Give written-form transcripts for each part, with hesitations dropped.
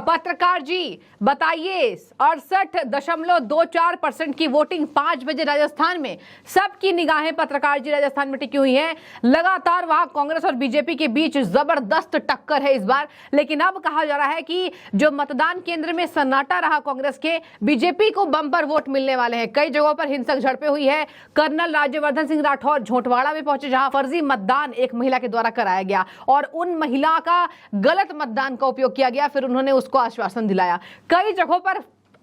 पत्रकार जी बताइए, 68.24% की वोटिंग 5 बजे राजस्थान में, सबकी निगाहें पत्रकार जी राजस्थान में टिकी हुई हैं। लगातार वहां कांग्रेस और बीजेपी के बीच जबरदस्त टक्कर है इस बार, लेकिन अब कहा जा रहा है कि जो मतदान केंद्र में सन्नाटा रहा कांग्रेस के, बीजेपी को बम्पर वोट मिलने वाले हैं। कई जगहों पर हिंसक झड़पें हुई है। कर्नल राज्यवर्धन सिंह राठौर झोटवाड़ा में पहुंचे, जहां फर्जी मतदान एक महिला के द्वारा कराया गया और उन महिला का गलत मतदान का उपयोग किया गया, फिर उन्होंने उसको आश्वासन दिलाया। कई जगहों पर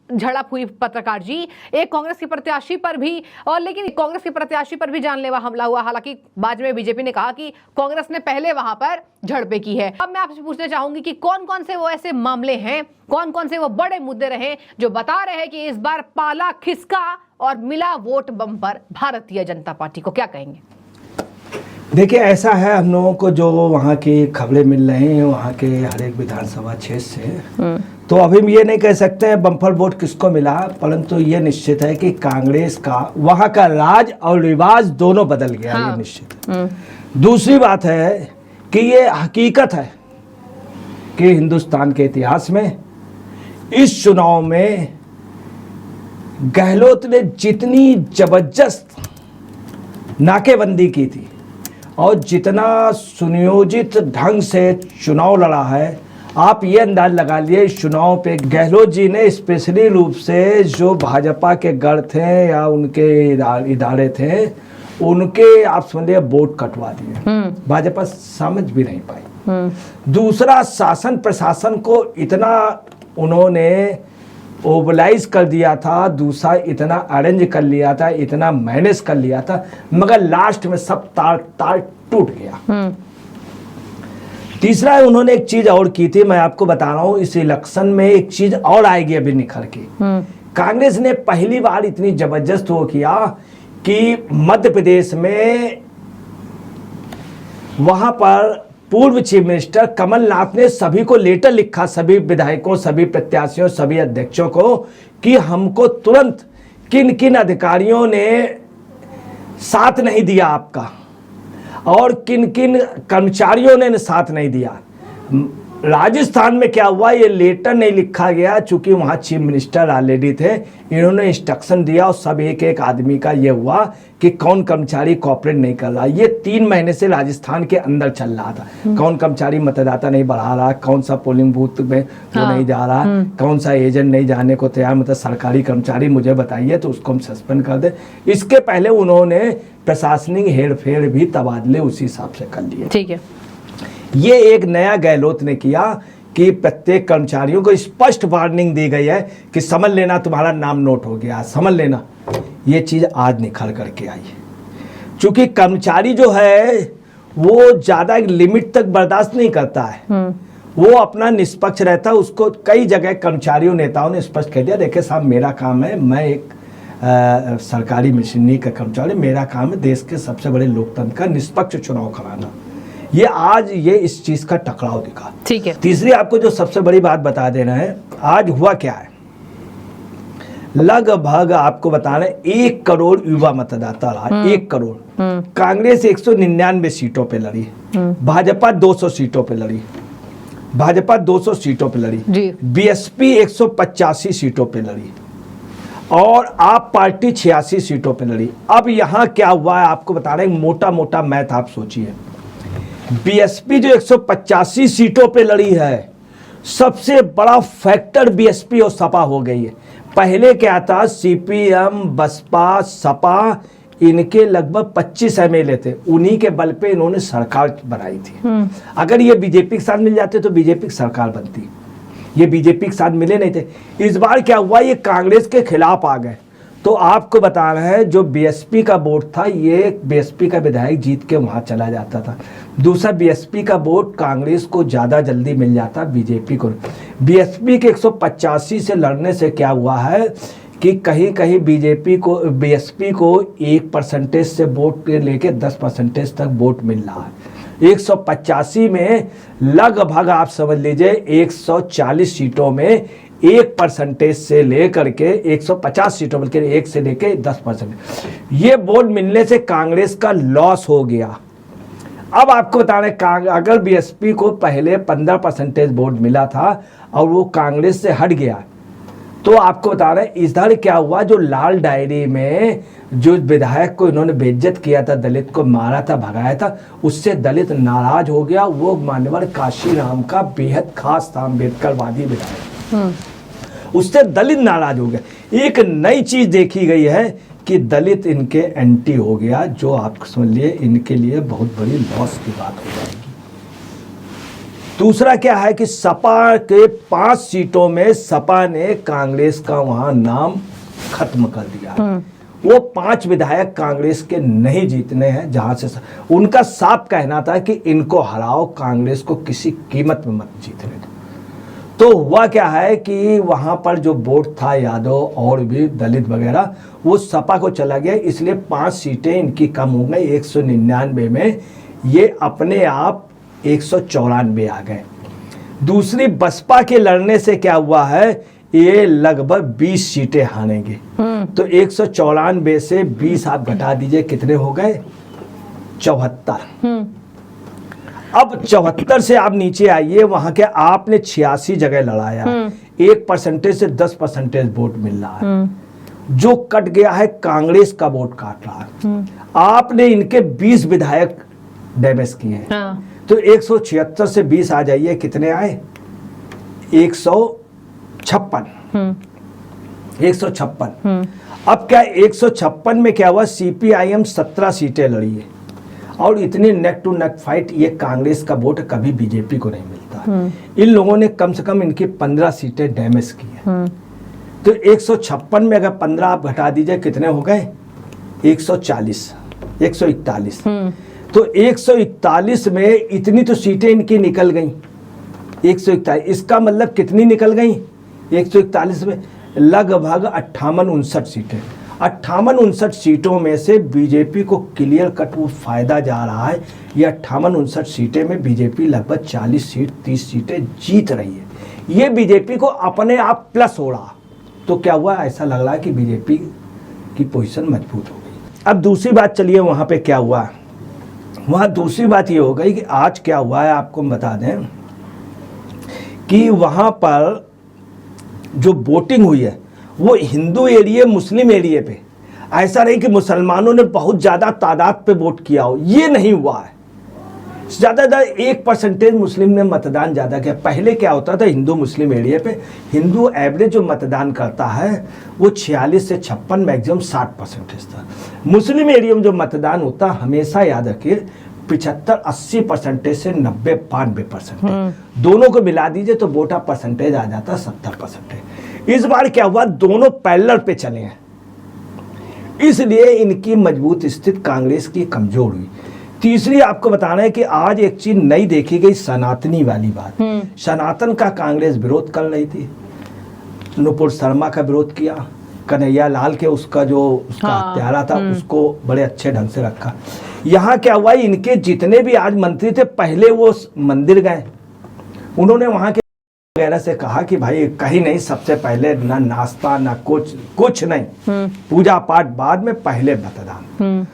झड़प हुई पत्रकार जी, एक कांग्रेस के प्रत्याशी पर भी, और लेकिन कांग्रेस के प्रत्याशी पर भी जानलेवा हमला हुआ। हालांकि बाद में बीजेपी ने कहा कि कांग्रेस ने पहले वहां पर झड़पें की है। अब मैं आपसे पूछना चाहूंगी कि कौन कौन से वो ऐसे मामले हैं, कौन कौन से वो बड़े मुद्दे रहे जो बता रहे हैं कि इस बार पाला खिसका और मिला vote bumper Bharatiya Janata party को, क्या कहेंगे? देखिए, ऐसा है, हम लोगों को जो वहाँ की खबरें मिल रही हैं वहाँ के हर एक विधानसभा क्षेत्र से, तो अभी हम ये नहीं कह सकते हैं बम्पर वोट किसको मिला, परंतु ये निश्चित है कि कांग्रेस का वहाँ का राज और रिवाज दोनों बदल गया। हाँ। ये निश्चित है। दूसरी बात है कि ये हकीकत है कि हिंदुस्तान के इतिहास में इस चुनाव में गहलोत ने जितनी जबरदस्त नाकेबंदी की थी और जितना सुनियोजित ढंग से चुनाव लड़ा है, आप ये अंदाज लगा लिए इस चुनाव पे गहलोत जी ने स्पेशली रूप से जो भाजपा के गढ़ थे या उनके इदारे थे, उनके आप समझिए वोट कटवा दिए। भाजपा समझ भी नहीं पाई। दूसरा, शासन प्रशासन को इतना उन्होंने ओबलाइज कर दिया था, दूसरा इतना अरेंज कर लिया था, इतना मैनेज कर लिया था, मगर लास्ट में सब तार टूट गया। तीसरा, उन्होंने एक चीज और की थी, मैं आपको बता रहा हूं, इस इलेक्शन में एक चीज और आएगी अभी निखर के। कांग्रेस ने पहली बार इतनी जबरदस्त वो किया कि मध्य प्रदेश में वहां पर पूर्व चीफ मिनिस्टर कमलनाथ ने सभी को लेटर लिखा, सभी विधायकों, सभी प्रत्याशियों, सभी अध्यक्षों को, कि हमको तुरंत किन किन अधिकारियों ने साथ नहीं दिया आपका और किन किन कर्मचारियों ने साथ नहीं दिया। राजस्थान में क्या हुआ, ये लेटर नहीं लिखा गया चूंकि वहाँ चीफ मिनिस्टर ऑलरेडी थे, इन्होंने इंस्ट्रक्शन दिया और सब एक एक आदमी का ये हुआ कि कौन कर्मचारी कॉपरेट नहीं कर रहा। ये 3 महीने से राजस्थान के अंदर चल रहा था। कौन कर्मचारी मतदाता नहीं बढ़ा रहा, कौन सा पोलिंग बूथ में वो नहीं जा रहा, कौन सा एजेंट नहीं जाने को तैयार, मतलब सरकारी कर्मचारी मुझे बताइए तो उसको हम सस्पेंड कर दे। इसके पहले उन्होंने प्रशासनिक हेरफेर भी तबादले उसी हिसाब से कर लिए। ठीक है। ये एक नया गहलोत ने किया कि प्रत्येक कर्मचारियों को स्पष्ट वार्निंग दी गई है कि समझ लेना तुम्हारा नाम नोट हो गया, समझ लेना। ये चीज आज निखर करके आई है। चूंकि कर्मचारी जो है वो ज्यादा लिमिट तक बर्दाश्त नहीं करता है, वो अपना निष्पक्ष रहता है। उसको कई जगह कर्मचारियों नेताओं ने स्पष्ट कह दिया, देखिए साहब मेरा काम है, मैं एक सरकारी मशीनरी का कर्मचारी, मेरा काम है देश के सबसे बड़े लोकतंत्र का निष्पक्ष चुनाव कराना। ये आज ये इस चीज का टकराव दिखा। ठीक है। तीसरी आपको जो सबसे बड़ी बात बता देना है, आज हुआ क्या है, लगभग आपको बता रहे 1 करोड़ युवा मतदाता रहा। 1 करोड़। कांग्रेस 199 सीटों पे लड़ी, भाजपा 200 सीटों पे लड़ी, भाजपा 200 सीटों पे लड़ी, बीएसपी 185 सीटों पे लड़ी और आप पार्टी 86 सीटों पे लड़ी। अब यहां क्या हुआ है आपको बता रहे हैं, मोटा मोटा मैथ आप सोचिए। बीएसपी जो 185 सीटों पे लड़ी है, सबसे बड़ा फैक्टर बीएसपी और सपा हो गई है। पहले क्या था, सीपीएम, बसपा, सपा, इनके लगभग 25 एमएलए थे, उन्हीं के बल पे इन्होंने सरकार बनाई थी। अगर ये बीजेपी के साथ मिल जाते तो बीजेपी की सरकार बनती, ये बीजेपी के साथ मिले नहीं थे। इस बार क्या हुआ, ये कांग्रेस के खिलाफ आ गए। तो आपको बता रहे हैं, जो बीएसपी का वोट था, ये बीएसपी का विधायक जीत के वहां चला जाता था। दूसरा, बीएसपी का वोट कांग्रेस को ज्यादा जल्दी मिल जाता बीजेपी को। बीएसपी के 185 से लड़ने से क्या हुआ है कि कहीं कहीं बीएसपी को 1% से वोट लेके 10% तक वोट मिल रहा है। 185 में लगभग आप समझ लीजिए 140 सीटों में 1% से लेकर के 150 सीटों, बल्कि 1 से लेकर 10%, ये वोट मिलने से कांग्रेस का लॉस हो गया। अब आपको बता रहे, अगर बीएसपी को पहले 15% वोट मिला था, और वो कांग्रेस से हट गया। तो आपको बता रहे हैं इधर क्या हुआ, जो लाल डायरी में जो विधायक को इन्होंने बेइज्जत किया था, दलित को मारा था, भगाया था, उससे दलित नाराज हो गया। वो मान्यवर काशीराम का बेहद खास था, अम्बेडकरवादी विधायक, उससे दलित नाराज हो गया। एक नई चीज देखी गई है कि दलित इनके एंटी हो गया, जो आप समझ लिए इनके लिए बहुत बड़ी लॉस की बात हो जाएगी। दूसरा क्या है कि सपा के 5 सीटों में सपा ने कांग्रेस का वहां नाम खत्म कर दिया है। वो 5 विधायक कांग्रेस के नहीं जीतने हैं, जहां से उनका साफ कहना था कि इनको हराओ, कांग्रेस को किसी कीमत में मत जीतने दो। तो हुआ क्या है कि वहां पर जो वोट था यादव और भी दलित वगैरह, वो सपा को चला गया, इसलिए 5 सीटें इनकी कम हो गई। 199 में ये अपने आप 194 आ गए। दूसरी बसपा के लड़ने से क्या हुआ है, ये लगभग 20 सीटें हारेंगे। तो 194 से 20 आप घटा दीजिए, कितने हो गए, 74। अब 74 से आप नीचे आइए, वहां के आपने 86 जगह लड़ाया, 1% से 10% वोट मिल रहा है, जो कट गया है कांग्रेस का वोट काट रहा है। आपने इनके 20 विधायक डैमेज किए हैं। तो 176 से 20 आ जाइए, कितने आए, 156। 156। अब क्या 156 में क्या हुआ, सीपीआईएम 17 सीटें लड़ी है, और इतनी नेक टू नेक फाइट, ये कांग्रेस का वोट कभी बीजेपी को नहीं मिलता। इन लोगों ने कम से कम इनकी 15 सीटें डैमेज की है। तो 156 में अगर 15 आप घटा दीजिए, कितने हो गए, 140, 141। तो 141 में इतनी तो सीटें इनकी निकल गई, 141। इसका मतलब कितनी निकल गई 141 में, लगभग 58-59 सीटें। 58-59 सीटों में से बीजेपी को क्लियर कट वो फायदा जा रहा है। ये 58-59 सीटें में बीजेपी लगभग 40 सीट 30 सीटें जीत रही है। ये बीजेपी को अपने आप प्लस हो रहा। तो क्या हुआ, ऐसा लग रहा है कि बीजेपी की पोजीशन मजबूत हो गई। अब दूसरी बात, चलिए वहां पे क्या हुआ। वहां दूसरी बात ये हो गई कि आज क्या हुआ है, आपको हम बता दें कि वहां पर जो वोटिंग हुई है वो हिंदू एरिया मुस्लिम एरिया पे, ऐसा नहीं कि मुसलमानों ने बहुत ज़्यादा तादाद पे वोट किया हो, ये नहीं हुआ है। ज़्यादा 1% मुस्लिम ने मतदान ज़्यादा किया। पहले क्या होता था हिंदू मुस्लिम एरिया पे, हिंदू एवरेज जो मतदान करता है वो 46 से 56 मैक्सिमम 60% था। मुस्लिम एरिया में जो मतदान होता, हमेशा याद रखिए 75-80% से 90-92%, दोनों को मिला दीजिए तो वोटा परसेंटेज आ जाता 70%। इस बार क्या हुआ, दोनों पैरेलल पे चले हैं, इसलिए इनकी मजबूत स्थिति कांग्रेस की कमजोर हुई। तीसरी आपको बताना है कि आज एक चीज नई देखी गई, सनातनी वाली बात। सनातन का कांग्रेस विरोध कर रही थी, नुपुर शर्मा का विरोध किया, कन्हैया लाल के उसका जो उसका हत्यारा था उसको बड़े अच्छे ढंग से रखा। यहाँ क्या हुआ, इनके जितने भी आज मंत्री थे पहले वो मंदिर गए, उन्होंने वहां के वगैरह से कहा कि भाई कहीं नहीं, सबसे पहले ना नाश्ता ना कुछ नहीं, पूजा पाठ बाद में, पहले मतदान।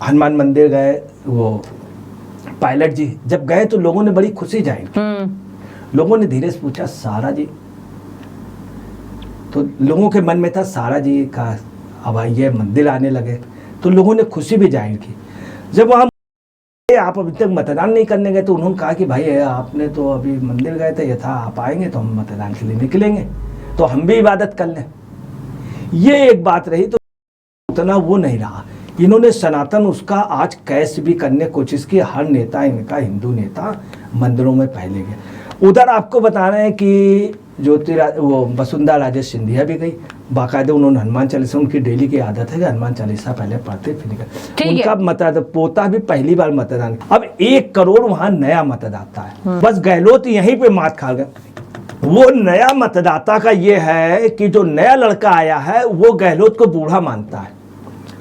हनुमान मंदिर गए, वो पायलट जी जब गए तो लोगों ने बड़ी खुशी जाहिर की। लोगों ने धीरे से पूछा, सारा जी, तो लोगों के मन में था सारा जी का, अब ये मंदिर आने लगे तो लोगों ने खुशी भी जाहिर की। जब वहाँ आप अभी तक मतदान नहीं करने गए तो उन्होंने कहा कि भाई आपने तो अभी मंदिर गए थे, ये था आप आएंगे तो हम मतदान के लिए निकलेंगे, तो हम भी इबादत कर लें। ये एक बात रही, तो उतना वो नहीं रहा। इन्होंने सनातन उसका आज कैश भी करने की कोशिश की। हर नेता इनका, हिंदू नेता मंदिरों में पहले गए। उधर आपको बता रहे हैं कि वो वसुंधरा राजे सिंधिया भी गई, बाकायदे उन्होंने हनुमान चालीसा, उनकी डेली की आदत है कि हनुमान चालीसा पहले पढ़ते फिर निकल। उनका मतदाता पोता भी पहली बार मतदान। अब 1 करोड़ वहां नया मतदाता है। बस गहलोत यहीं पे मात खा गए। वो नया मतदाता का ये है कि जो नया लड़का आया है वो गहलोत को बूढ़ा मानता है।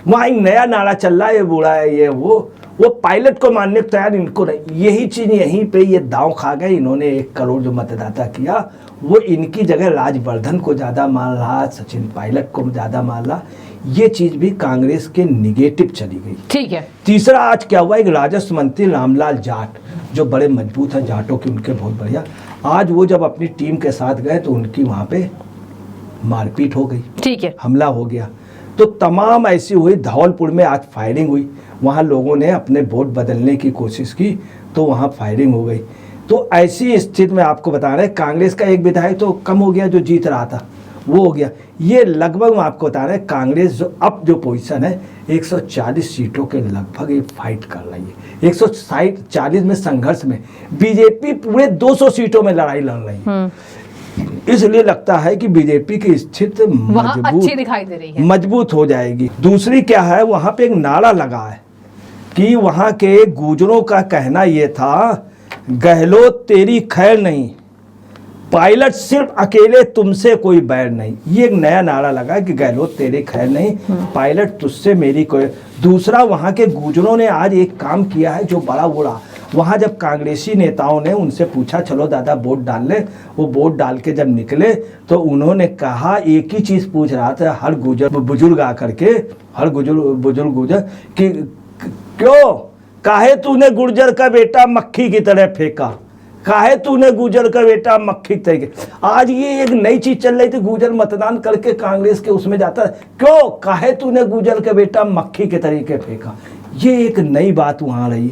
वहां एक नया नारा चल रहा है, ये बूढ़ा है, ये वो पायलट को मानने को तैयार, इनको नहीं। यही चीज यहीं पे ये दांव खा गए। इन्होंने 1 करोड़ जो मतदाता किया वो इनकी जगह राजवर्धन को ज्यादा मान रहा, सचिन पायलट को ज्यादा मान रहा। ये चीज भी कांग्रेस के निगेटिव चली गई। ठीक है। तीसरा आज क्या हुआ, एक राजस्व मंत्री रामलाल जाट जो बड़े मजबूत हैं, जाटों की उनके बहुत बढ़िया, आज वो जब अपनी टीम के साथ गए तो उनकी वहाँ पे मारपीट हो गई, ठीक है, हमला हो गया। तो तमाम ऐसी हुई, धौलपुर में आज फायरिंग हुई, वहाँ लोगों ने अपने वोट बदलने की कोशिश की तो वहाँ फायरिंग हो गई। तो ऐसी स्थिति में आपको बता रहे हैं, कांग्रेस का एक विधायक तो कम हो गया जो जीत रहा था, वो हो गया। ये लगभग मैं आपको बता रहे हैं, कांग्रेस जो अब जो पोजीशन है 140 सीटों के लगभग ये फाइट कर रही है। 140 में संघर्ष में बीजेपी पूरे 200 सीटों में लड़ाई लड़ रही है। इसलिए लगता है कि बीजेपी की स्थिति अच्छी दिखाई दे रही है, मजबूत हो जाएगी। दूसरी क्या है, वहां पे एक नारा लगा है कि वहां के गुजरों का कहना यह था, गहलोत तेरी खैर नहीं, पायलट सिर्फ अकेले तुमसे कोई बैर नहीं। ये एक नया नारा लगा है कि गहलोत तेरी खैर नहीं, पायलट तुझसे मेरी कोई। दूसरा, वहां के गुजरों ने आज एक काम किया है जो बड़ा बुरा। वहाँ जब कांग्रेसी नेताओं ने उनसे पूछा चलो दादा वोट डाल ले, वो वोट डाल के जब निकले तो उन्होंने कहा, एक ही चीज़ पूछ रहा था हर बुजुर्ग आकर के, हर बुजुर्ग गुजर कि क्यों, काहे तूने गुर्जर का बेटा मक्खी की तरह फेंका, काहे तूने गुजर का बेटा मक्खी की तरह। आज ये एक नई चीज चल रही थी, गुजर मतदान करके कांग्रेस के उसमें जाता है, क्यों, काहे तूने गुजर का बेटा मक्खी के तरीके फेंका। ये एक नई बात वहाँ रही।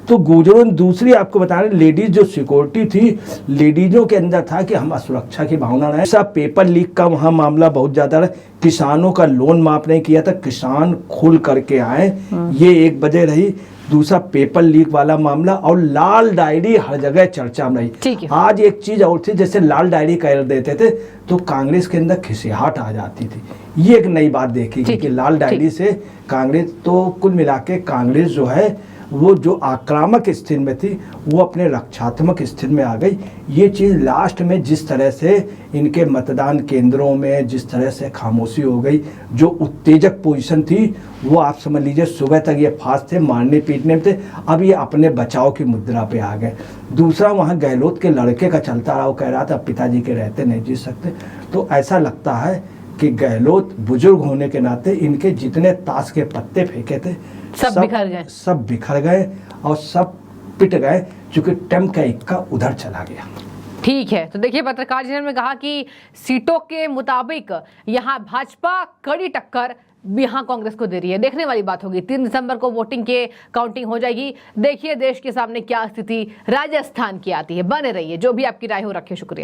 तो गुजरों, दूसरी आपको बता रहे, लेडीज जो सिक्योरिटी थी, लेडीजों के अंदर था कि हम सुरक्षा की भावना रहे। सब पेपर लीक का वहाँ मामला बहुत ज़्यादा रहा, किसानों का लोन माफ नहीं किया था, किसान खुल करके आए, ये एक वजह रही। दूसरा पेपर लीक वाला मामला, और लाल डायरी हर जगह चर्चा में रही। आज एक चीज और थी, जैसे लाल डायरी कर देते थे तो कांग्रेस के अंदर खिसियाहट आ जाती थी। ये एक नई बात देखी गई कि लाल डायरी से कांग्रेस, तो कुल मिला के कांग्रेस जो है वो जो आक्रामक स्थिति में थी वो अपने रक्षात्मक स्थिति में आ गई। ये चीज़ लास्ट में जिस तरह से इनके मतदान केंद्रों में जिस तरह से खामोशी हो गई, जो उत्तेजक पोजीशन थी वो आप समझ लीजिए सुबह तक ये फास्ट थे, मारने पीटने में थे, अब ये अपने बचाव की मुद्रा पे आ गए। दूसरा, वहाँ गहलोत के लड़के का चलता रहा, वो कह रहा था पिताजी के रहते नहीं जी सकते। तो ऐसा लगता है कि गहलोत बुजुर्ग होने के नाते इनके जितने ताश के पत्ते फेंके थे सब बिखर गए और सब पिट गए, क्योंकि टम का इक्का उधर चला गया। ठीक है, तो देखिए पत्रकार जी ने कहा कि सीटों के मुताबिक यहाँ भाजपा कड़ी टक्कर यहाँ कांग्रेस को दे रही है। देखने वाली बात होगी, 3 दिसंबर को वोटिंग के काउंटिंग हो जाएगी। देखिए देश के सामने क्या स्थिति राजस्थान की आती है। बने रहिए, जो भी आपकी राय हो रखे। शुक्रिया।